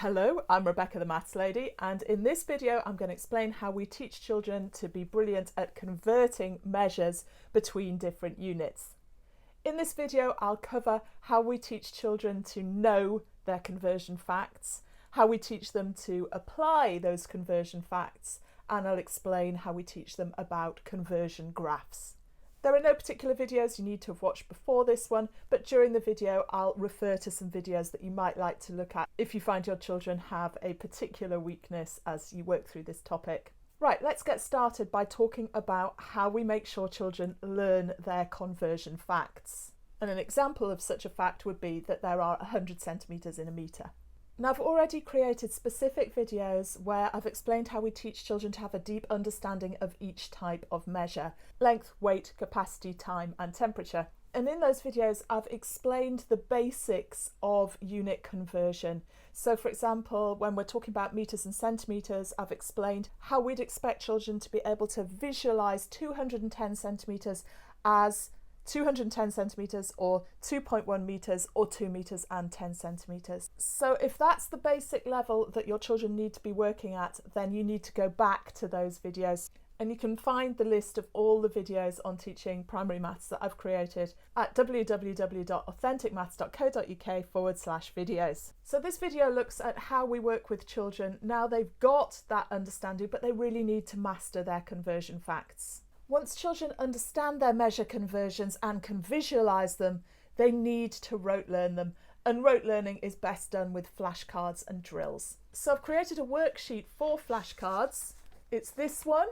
Hello, I'm Rebecca the Maths Lady, and in this video I'm going to explain how we teach children to be brilliant at converting measures between different units. In this video I'll cover how we teach children to know their conversion facts, how we teach them to apply those conversion facts, and I'll explain how we teach them about conversion graphs. There are no particular videos you need to have watched before this one, but during the video I'll refer to some videos that you might like to look at if you find your children have a particular weakness as you work through this topic. Right, let's get started by talking about how we make sure children learn their conversion facts. And an example of such a fact would be that there are 100 centimetres in a metre. Now, I've already created specific videos where I've explained how we teach children to have a deep understanding of each type of measure: length, weight, capacity, time and temperature. And in those videos I've explained the basics of unit conversion. So for example, when we're talking about metres and centimetres, I've explained how we'd expect children to be able to visualise 210 centimetres as 210 centimetres or 2.1 metres or 2 metres and 10 centimetres. So if that's the basic level that your children need to be working at, then you need to go back to those videos. And you can find the list of all the videos on teaching primary maths that I've created at www.authenticmaths.co.uk/videos. So this video looks at how we work with children now they've got that understanding, but they really need to master their conversion facts. Once children understand their measure conversions and can visualise them, they need to rote learn them. And rote learning is best done with flashcards and drills. So I've created a worksheet for flashcards. It's this one.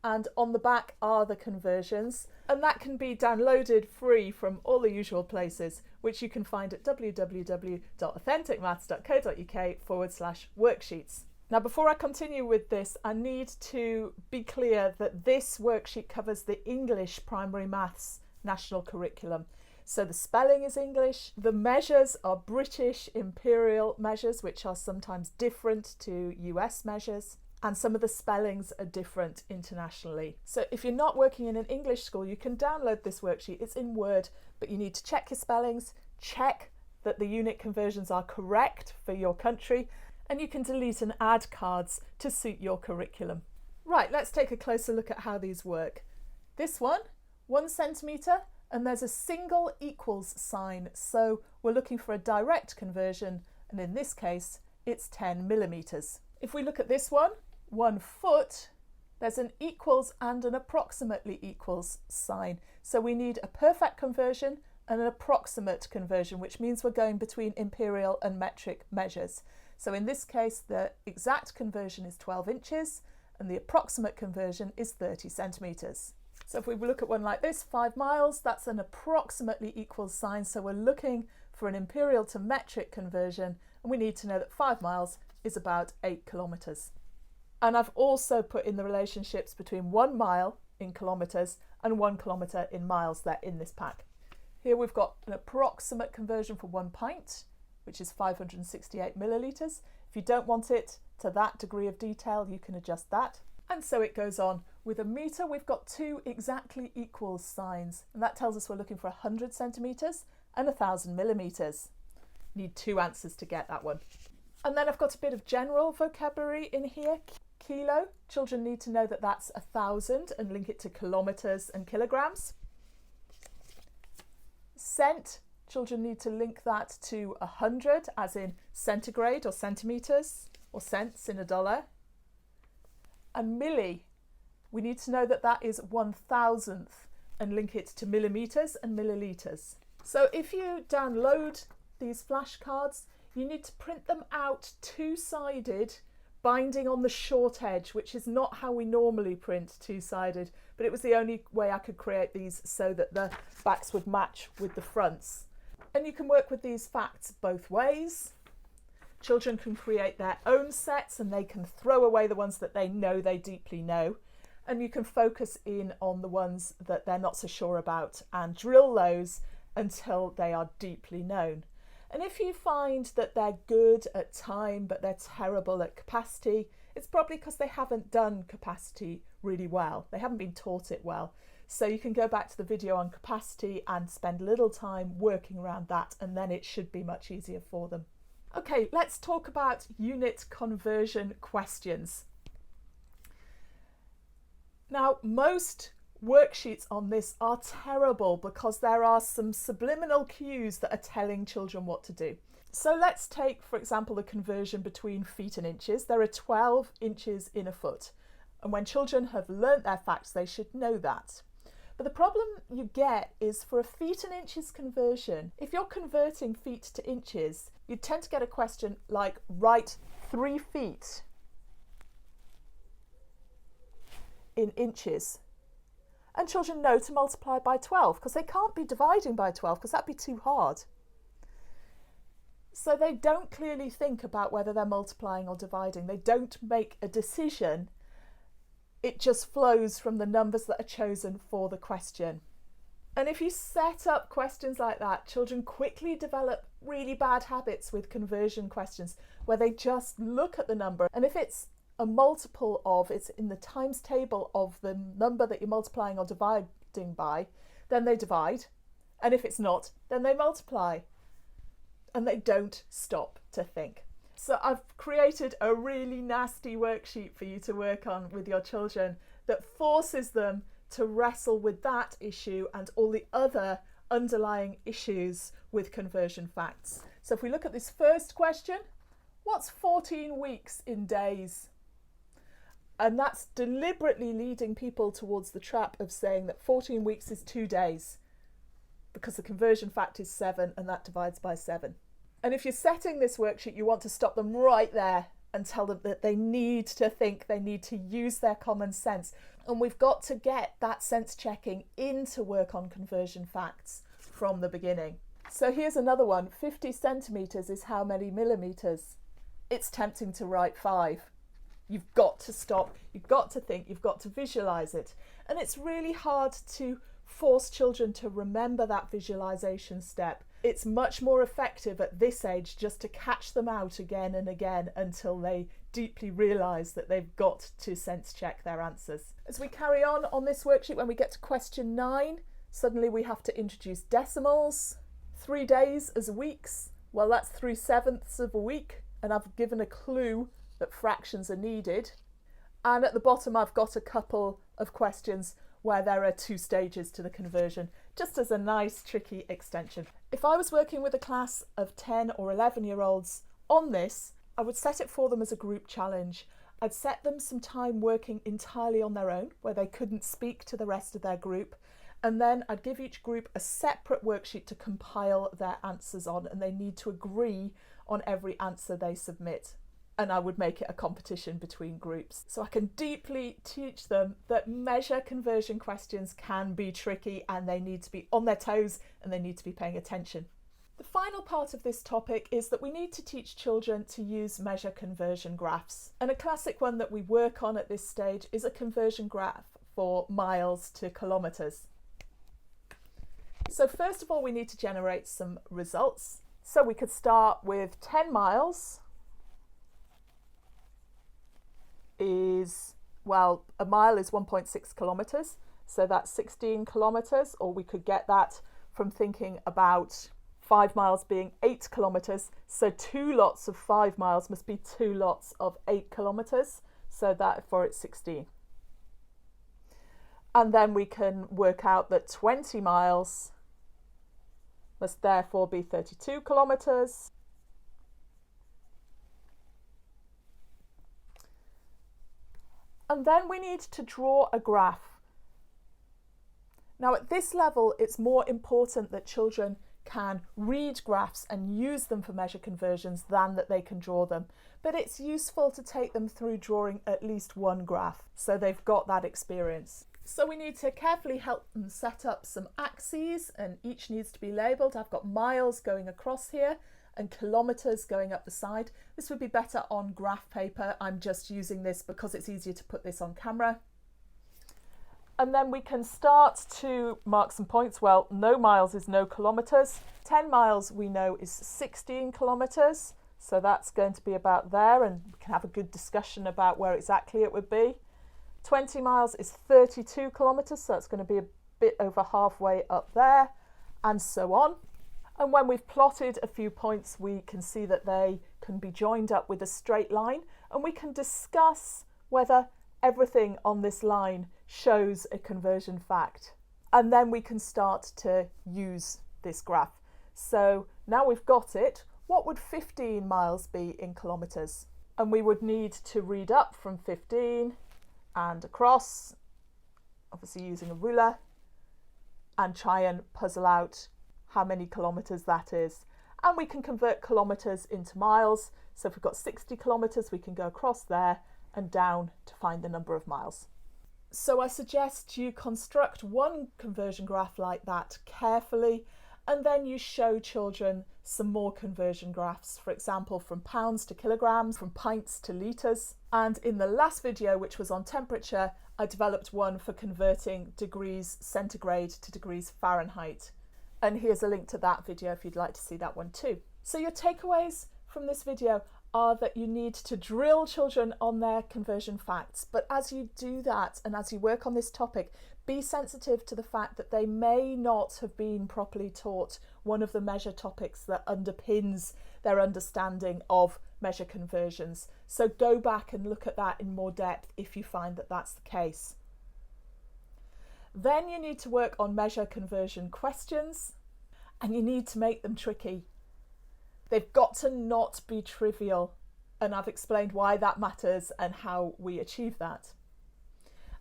And on the back are the conversions. And that can be downloaded free from all the usual places, which you can find at www.authenticmaths.co.uk/worksheets. Now, before I continue with this, I need to be clear that this worksheet covers the English primary maths national curriculum. So the spelling is English, the measures are British imperial measures, which are sometimes different to US measures, and some of the spellings are different internationally. So if you're not working in an English school, you can download this worksheet. It's in Word, but you need to check your spellings, check that the unit conversions are correct for your country, and you can delete and add cards to suit your curriculum. Right, let's take a closer look at how these work. This one, 1 centimetre, and there's a single equals sign, so we're looking for a direct conversion, and in this case it's 10 millimetres. If we look at this one, 1 foot, there's an equals and an approximately equals sign, so we need a perfect conversion and an approximate conversion, which means we're going between imperial and metric measures. So in this case, the exact conversion is 12 inches and the approximate conversion is 30 centimetres. So if we look at one like this, 5 miles, that's an approximately equals sign. So we're looking for an imperial to metric conversion, and we need to know that 5 miles is about 8 kilometres. And I've also put in the relationships between 1 mile in kilometres and 1 kilometre in miles. They're in this pack. Here we've got an approximate conversion for 1 pint, which is 568 millilitres. If you don't want it to that degree of detail, you can adjust that. And so it goes on. With a metre, we've got 2 exactly equals signs, and that tells us we're looking for 100 centimetres and 1000 millimetres. Need 2 answers to get that one. And then I've got a bit of general vocabulary in here. Kilo, children need to know that that's 1000 and link it to kilometres and kilograms. Cent, children need to link that to 100, as in centigrade or centimetres, or cents in a dollar. And milli, we need to know that that is 1,000th and link it to millimetres and millilitres. So if you download these flashcards, you need to print them out 2-sided, binding on the short edge, which is not how we normally print 2-sided, but it was the only way I could create these so that the backs would match with the fronts. And you can work with these facts both ways. Children can create their own sets and they can throw away the ones that they know they deeply know. And you can focus in on the ones that they're not so sure about and drill those until they are deeply known. And if you find that they're good at time but they're terrible at capacity, it's probably because they haven't done capacity really well. They haven't been taught it well. So you can go back to the video on capacity and spend a little time working around that, and then it should be much easier for them. Okay, let's talk about unit conversion questions. Now, most worksheets on this are terrible because there are some subliminal cues that are telling children what to do. So let's take, for example, the conversion between feet and inches. There are 12 inches in a foot. And when children have learnt their facts, they should know that. But the problem you get is for a feet and inches conversion, if you're converting feet to inches, you tend to get a question like, write 3 feet in inches. And children know to multiply by 12 because they can't be dividing by 12 because that'd be too hard. So they don't clearly think about whether they're multiplying or dividing. They don't make a decision. It just flows from the numbers that are chosen for the question. And if you set up questions like that, children quickly develop really bad habits with conversion questions where they just look at the number. And if it's a multiple of, it's in the times table of the number that you're multiplying or dividing by, then they divide. And if it's not, then they multiply. And they don't stop to think. So I've created a really nasty worksheet for you to work on with your children that forces them to wrestle with that issue and all the other underlying issues with conversion facts. So if we look at this first question, what's 14 weeks in days? And that's deliberately leading people towards the trap of saying that 14 weeks is 2 days because the conversion fact is 7 and that divides by 7. And if you're setting this worksheet, you want to stop them right there and tell them that they need to think, they need to use their common sense. And we've got to get that sense checking into work on conversion facts from the beginning. So here's another one. 50 centimetres is how many millimetres? It's tempting to write 5. You've got to stop, you've got to think, you've got to visualise it. And it's really hard to force children to remember that visualisation step. It's much more effective at this age just to catch them out again and again until they deeply realise that they've got to sense check their answers. As we carry on this worksheet, when we get to question 9, suddenly we have to introduce decimals. 3 days as weeks, well, that's 3/7 of a week, and I've given a clue that fractions are needed. And at the bottom I've got a couple of questions where there are 2 stages to the conversion, just as a nice tricky extension. If I was working with a class of 10 or 11-year-olds on this, I would set it for them as a group challenge. I'd set them some time working entirely on their own, where they couldn't speak to the rest of their group, and then I'd give each group a separate worksheet to compile their answers on, and they need to agree on every answer they submit. And I would make it a competition between groups. So I can deeply teach them that measure conversion questions can be tricky and they need to be on their toes and they need to be paying attention. The final part of this topic is that we need to teach children to use measure conversion graphs. And a classic one that we work on at this stage is a conversion graph for miles to kilometres. So first of all, we need to generate some results. So we could start with 10 miles. A mile is 1.6 kilometres, so that's 16 kilometres, or we could get that from thinking about 5 miles being 8 kilometres, so 2 lots of 5 miles must be 2 lots of 8 kilometres, so therefore it's 16. And then we can work out that 20 miles must therefore be 32 kilometres. And then we need to draw a graph. Now at this level, it's more important that children can read graphs and use them for measure conversions than that they can draw them. But it's useful to take them through drawing at least one graph, so they've got that experience. So we need to carefully help them set up some axes, and each needs to be labelled. I've got miles going across here and kilometres going up the side. This would be better on graph paper. I'm just using this because it's easier to put this on camera. And then we can start to mark some points. Well, no miles is no kilometres. 10 miles we know is 16 kilometres. So that's going to be about there, and we can have a good discussion about where exactly it would be. 20 miles is 32 kilometres, so it's going to be bit over halfway up there, and so on. And when we've plotted a few points, we can see that they can be joined up with a straight line, and we can discuss whether everything on this line shows a conversion fact. And then we can start to use this graph. So now we've got it, what would 15 miles be in kilometres? And we would need to read up from 15 and across, obviously using a ruler, and try and puzzle out how many kilometres that is. And we can convert kilometres into miles. So if we've got 60 kilometres, we can go across there and down to find the number of miles. So I suggest you construct one conversion graph like that carefully, and then you show children some more conversion graphs, for example, from pounds to kilograms, from pints to litres. And in the last video, which was on temperature, I developed one for converting degrees centigrade to degrees Fahrenheit. And here's a link to that video if you'd like to see that one too. So your takeaways from this video are that you need to drill children on their conversion facts. But as you do that and as you work on this topic, be sensitive to the fact that they may not have been properly taught one of the measure topics that underpins their understanding of measure conversions. So go back and look at that in more depth if you find that that's the case. Then you need to work on measure conversion questions, and you need to make them tricky. They've got to not be trivial, and I've explained why that matters and how we achieve that.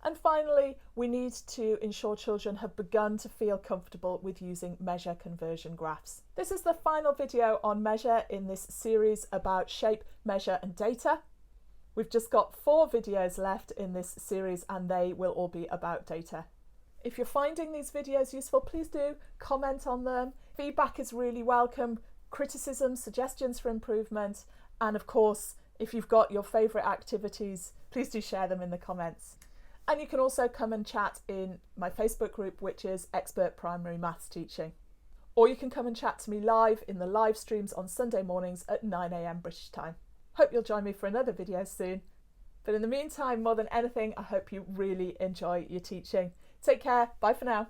And finally, we need to ensure children have begun to feel comfortable with using measure conversion graphs. This is the final video on measure in this series about shape, measure and data. We've just got 4 videos left in this series, and they will all be about data. If you're finding these videos useful, please do comment on them. Feedback is really welcome. Criticism, suggestions for improvement, and of course, if you've got your favourite activities, please do share them in the comments. And you can also come and chat in my Facebook group, which is Expert Primary Maths Teaching. Or you can come and chat to me live in the live streams on Sunday mornings at 9 AM British time. Hope you'll join me for another video soon. But in the meantime, more than anything, I hope you really enjoy your teaching. Take care. Bye for now.